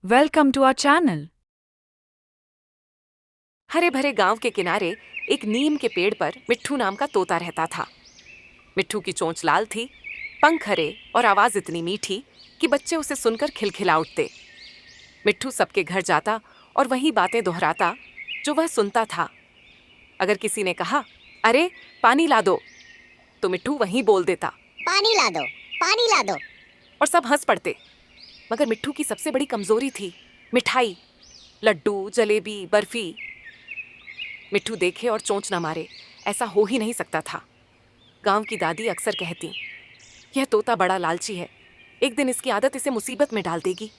Welcome to our channel. हरे भरे गांव के किनारे एक नीम के पेड़ पर मिट्ठू नाम का तोता रहता था। मिट्ठू की चोंच लाल थी, पंख हरे और आवाज इतनी मीठी कि बच्चे उसे सुनकर खिलखिला उठते। मिट्ठू सबके घर जाता और वही बातें दोहराता जो वह सुनता था। अगर किसी ने कहा, अरे पानी ला दो, तो मिट्ठू वहीं बोल देता, पानी ला दो, पानी ला दो। और सब हंस पड़ते। मगर मिट्ठू की सबसे बड़ी कमजोरी थी मिठाई, लड्डू, जलेबी, बर्फी। मिट्ठू देखे और चोंच न मारे, ऐसा हो ही नहीं सकता था। गांव की दादी अक्सर कहती, यह तोता बड़ा लालची है, एक दिन इसकी आदत इसे मुसीबत में डाल देगी।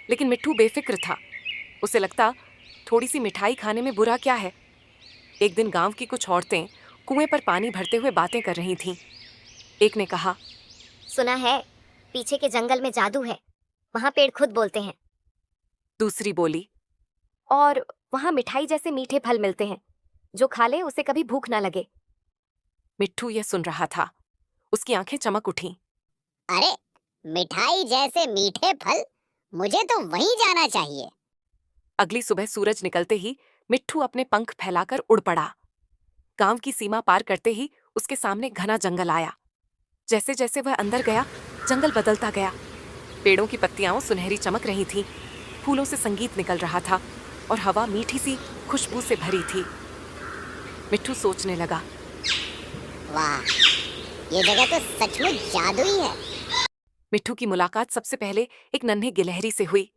लेकिन मिट्ठू बेफिक्र था। उसे लगता, थोड़ी सी मिठाई खाने में बुरा क्या है। एक दिन गांव की कुछ औरतें कुएं पर पानी भरते हुए बातें कर रही थीं। एक ने कहा, सुना है पीछे के जंगल में जादू है, वहाँ पेड़ खुद बोलते हैं। दूसरी बोली, और वहाँ मिठाई जैसे मीठे फल मिलते हैं, जो खा ले उसे कभी भूख ना लगे। मिट्ठू यह सुन रहा था। उसकी आंखें चमक उठीं। अरे मिठाई जैसे मीठे फल, मुझे तो वहीं जाना चाहिए। अगली सुबह सूरज निकलते ही मिट्ठू अपने पंख फैलाकर उड़ पड़ा। गांव की सीमा पार करते ही उसके सामने घना जंगल आया। जैसे जैसे वह अंदर गया, जंगल बदलता गया। पेड़ों की पत्तियां सुनहरी चमक रही थीं, फूलों से संगीत निकल रहा था और हवा मीठी सी खुशबू से भरी थी। मिट्ठू सोचने लगा, वाह, ये जगह तो सचमुच जादुई है। मिट्ठू की मुलाकात सबसे पहले एक नन्हे गिलहरी से हुई।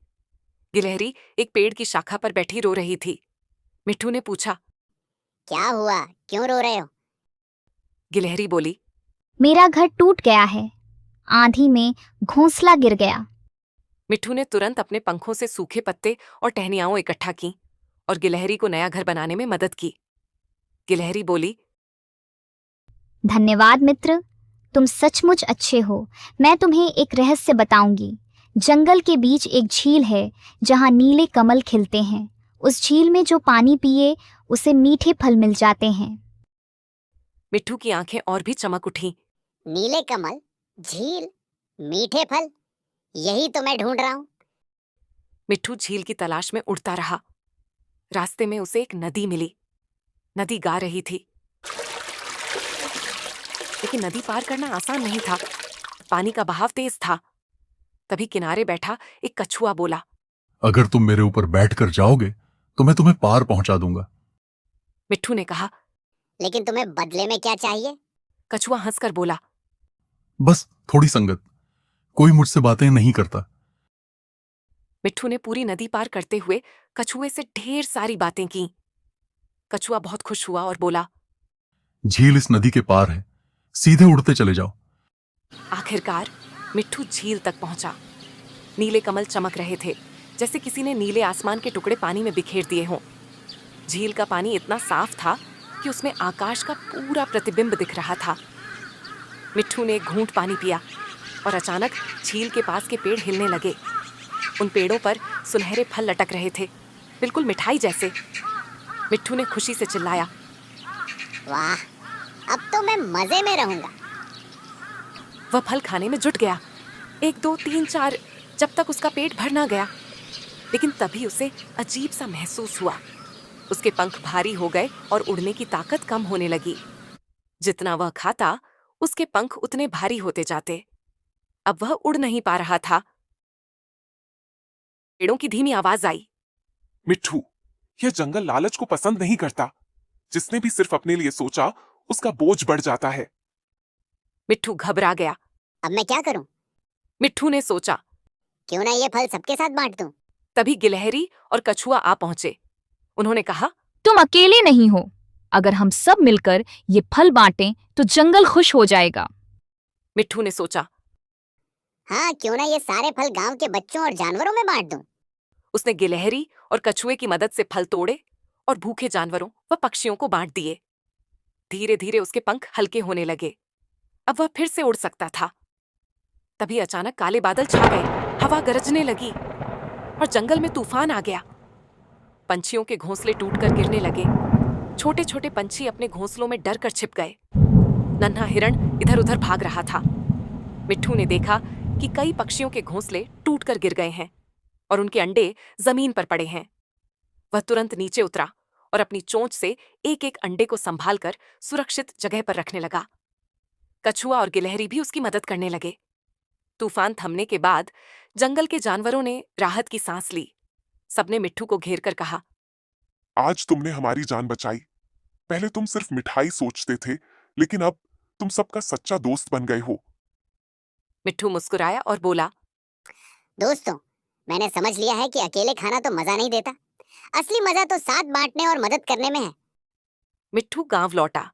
गिलहरी एक पेड़ की शाखा पर बैठी रो रही थी। मिट्ठू ने पूछा, क्या हुआ, क्यों रो रहे हो? गिलहरी बोली, मेरा घर टूट गया है, आंधी में घोंसला गिर गया। मिट्ठू ने तुरंत अपने पंखों से सूखे पत्ते और टहनियाओं इकट्ठा की और गिलहरी को नया घर बनाने में मदद की। गिलहरी बोली, धन्यवाद मित्र, तुम सचमुच अच्छे हो। मैं तुम्हें एक रहस्य बताऊंगी। जंगल के बीच एक झील है जहां नीले कमल खिलते हैं। उस झील में जो पानी पिए उसे मीठे फल मिल जाते हैं। मिट्ठू की आंखें और भी चमक उठीं। नीले कमल, झील, मीठे फल, यही तो मैं ढूंढ रहा हूँ। मिट्ठू झील की तलाश में उड़ता रहा। रास्ते में उसे एक नदी मिली। नदी गा रही थी, लेकिन नदी पार करना आसान नहीं था। पानी का बहाव तेज था। तभी किनारे बैठा एक कछुआ बोला, अगर तुम मेरे ऊपर बैठकर जाओगे तो मैं तुम्हें पार पहुंचा दूंगा। मिट्ठू ने कहा, लेकिन तुम्हें बदले में क्या चाहिए? कछुआ हंसकर बोला, बस थोड़ी संगत, कोई मुझसे बातें नहीं करता। मिट्ठू ने पूरी नदी पार करते हुए कछुए से ढेर सारी बातें की। कछुआ बहुत खुश हुआ और बोला, झील इस नदी के पार है, सीधे उड़ते चले जाओ। आखिरकार मिट्ठू झील तक पहुंचा। नीले कमल चमक रहे थे, जैसे किसी ने नीले आसमान के टुकड़े पानी में बिखेर दिए हों। झील का पानी इतना साफ था कि उसमें आकाश का पूरा प्रतिबिंब दिख रहा था। मिट्ठू ने एक घूंट पानी पिया और अचानक झील के पास के पेड़ हिलने लगे। उन पेड़ों पर सुनहरे फल लटक रहे थे, बिल्कुल मिठाई जैसे। मिट्ठू ने खुशी से चिल्लाया, वाह, अब तो मैं मजे में रहूंगा। वह फल खाने में जुट गया। 1 2 3 4, जब तक उसका पेट भर ना गया। लेकिन तभी उसे अजीब सा महसूस हुआ। उसके पंख भारी हो गए और उड़ने की ताकत कम होने लगी। जितना वह खाता, उसके पंख उतने भारी होते जाते। अब वह उड़ नहीं पा रहा था। पेड़ों की धीमी आवाज आई, मिट्ठू, यह जंगल लालच को पसंद नहीं करता। जिसने भी सिर्फ अपने लिए सोचा, उसका बोझ बढ़ जाता है। मिट्ठू घबरा गया। अब मैं क्या करूं? मिट्ठू ने सोचा। क्यों ना ये फल सबके साथ बांट दूं? तभी गिलहरी और कछुआ आ पहुंचे। उन्होंने कहा, तुम अकेले नहीं हो। अगर हम सब मिलकर ये फल बांटें तो जंगल खुश हो जाएगा। मिट्ठू ने सोचा। हाँ, क्यों ना ये सारे फल गांव के बच्चों और जानवरों में बांट दूं। उसने गिलहरी और कछुए की मदद से फल तोड़े और भूखे जानवरों व पक्षियों को बांट दिए। धीरे धीरे उसके पंख हल्के होने लगे। अब वह फिर से उड़ सकता था। तभी अचानक काले बादल छा गए, हवा गरजने लगी और जंगल में तूफान आ गया। पंछियों के घोंसले टूटकर गिरने लगे। छोटे छोटे पंछी अपने घोंसलों में डर कर छिप गए। नन्हा हिरण इधर उधर भाग रहा था। मिट्ठू ने देखा कि कई पक्षियों के घोंसले टूटकर गिर गए हैं। और उनके अंडे जमीन पर पड़े हैं। वह तुरंत नीचे उतरा और अपनी चोंच से एक एक अंडे को संभालकर सुरक्षित जगह पर रखने लगा। कछुआ और गिलहरी भी उसकी मदद करने लगे। तूफान थमने के बाद जंगल के जानवरों ने राहत की सांस ली। सबने मिट्ठू को घेर कर कहा, आज तुमने हमारी जान बचाई। पहले तुम सिर्फ मिठाई सोचते थे, लेकिन अब तुम सबका सच्चा दोस्त बन गए हो। मिट्ठू मुस्कुराया और बोला, दोस्तों, मैंने समझ लिया है कि अकेले खाना तो मजा नहीं देता। असली मजा तो साथ बांटने और मदद करने में है। मिट्ठू गांव लौटा।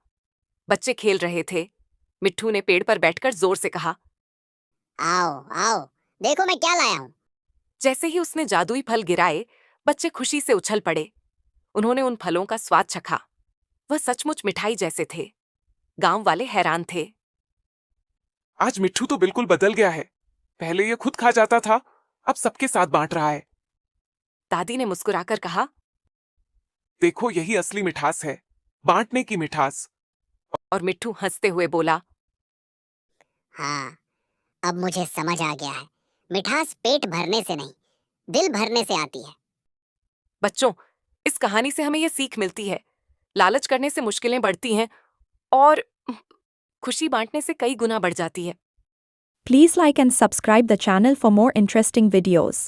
बच्चे खेल रहे थे। मिट्ठू ने पेड़ पर बैठकर जोर से कहा, आओ आओ, देखो मैं क्या लाया हूँ। जैसे ही उसने जादुई फल गिराए, बच्चे खुशी से उछल पड़े। उन्होंने उन फलों का स्वाद चखा। वह सचमुच मिठाई जैसे थे। गांव वाले हैरान थे। आज मिट्ठू तो बिल्कुल बदल गया है। पहले ये खुद खा जाता था, अब सबके साथ बांट रहा है। दादी ने मुस्कुराकर कहा, देखो, यही असली मिठास है, बांटने की मिठास। और मिट्ठू हंसते हुए बोला, हाँ, अब मुझे समझ आ गया है। मिठास पेट भरने से नहीं, दिल भरने से आती है। बच्चों, इस कहानी से हमें यह सीख मिलती है, लालच करने से मुश्किलें बढ़ती हैं और खुशी बांटने से कई गुना बढ़ जाती है। Please like and subscribe the channel for more interesting videos.